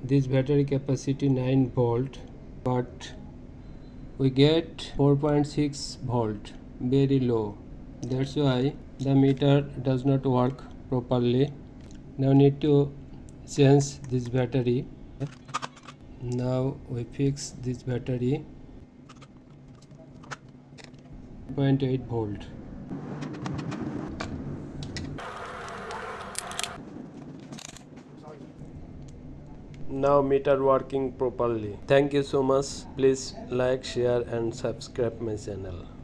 this battery capacity 9 volt, but we get 4.6 volt, very low. That's why the meter does not work properly. Now need to change this battery. Now we fix this battery 0.8 volt. Now meter working properly. Thank you so much. Please like, share and subscribe my channel.